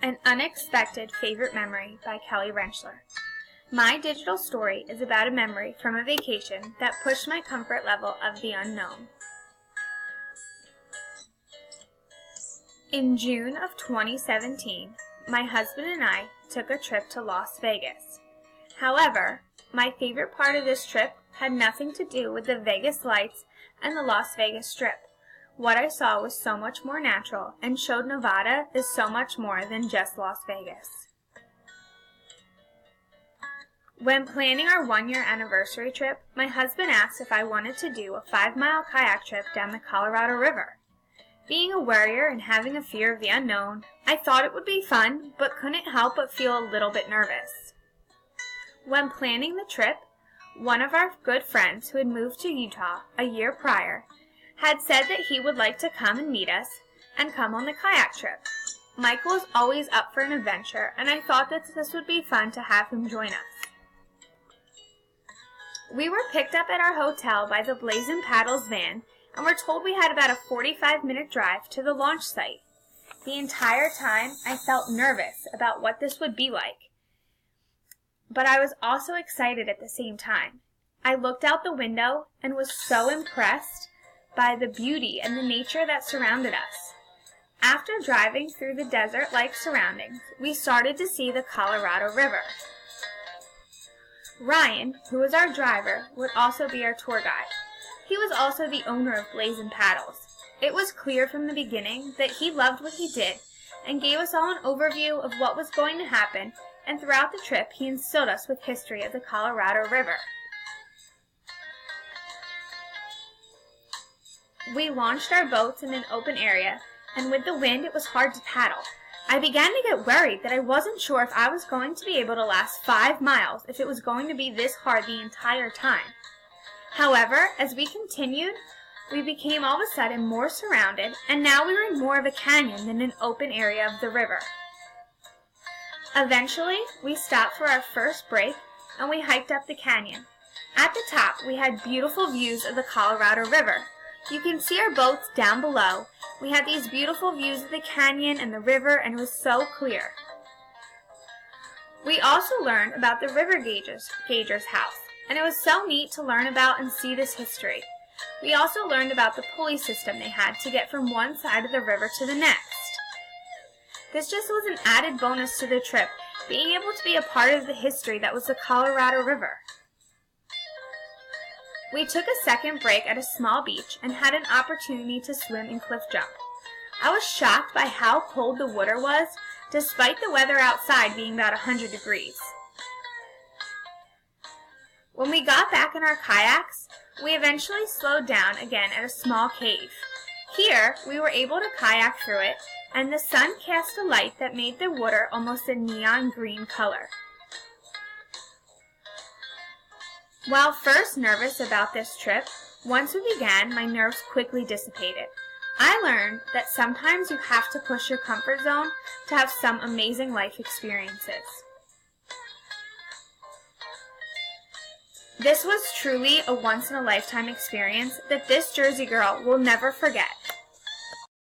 An Unexpected Favorite Memory by Kelly Rentschler. My digital story is about a memory from a vacation that pushed my comfort level of the unknown. In June of 2017, my husband and I took a trip to Las Vegas. However, my favorite part of this trip had nothing to do with the Vegas lights and the Las Vegas Strip. What I saw was so much more natural and showed Nevada is so much more than just Las Vegas. When planning our one-year anniversary trip, my husband asked if I wanted to do a 5-mile kayak trip down the Colorado River. Being a worrier and having a fear of the unknown, I thought it would be fun, but couldn't help but feel a little bit nervous. When planning the trip, one of our good friends who had moved to Utah a year prior had said that he would like to come and meet us and come on the kayak trip. Michael was always up for an adventure, and I thought that this would be fun to have him join us. We were picked up at our hotel by the Blazin' Paddles van and were told we had about a 45-minute drive to the launch site. The entire time I felt nervous about what this would be like, but I was also excited at the same time. I looked out the window and was so impressed by the beauty and the nature that surrounded us. After driving through the desert-like surroundings, we started to see the Colorado River. Ryan, who was our driver, would also be our tour guide. He was also the owner of Blazin' Paddles. It was clear from the beginning that he loved what he did and gave us all an overview of what was going to happen, and throughout the trip he instilled us with history of the Colorado River. We launched our boats in an open area, and with the wind it was hard to paddle. I began to get worried that I wasn't sure if I was going to be able to last 5 miles if it was going to be this hard the entire time. However, as we continued, we became all of a sudden more surrounded, and now we were in more of a canyon than an open area of the river. Eventually, we stopped for our first break, and we hiked up the canyon. At the top, we had beautiful views of the Colorado River. You can see our boats down below. We had these beautiful views of the canyon and the river, and it was so clear. We also learned about the River Gauger's house, and it was so neat to learn about and see this history. We also learned about the pulley system they had to get from one side of the river to the next. This just was an added bonus to the trip, being able to be a part of the history that was the Colorado River. We took a second break at a small beach and had an opportunity to swim and cliff jump. I was shocked by how cold the water was, despite the weather outside being about 100 degrees. When we got back in our kayaks, we eventually slowed down again at a small cave. Here, we were able to kayak through it, and the sun cast a light that made the water almost a neon green color. While first nervous about this trip, once we began, my nerves quickly dissipated. I learned that sometimes you have to push your comfort zone to have some amazing life experiences. This was truly a once-in-a-lifetime experience that this Jersey girl will never forget.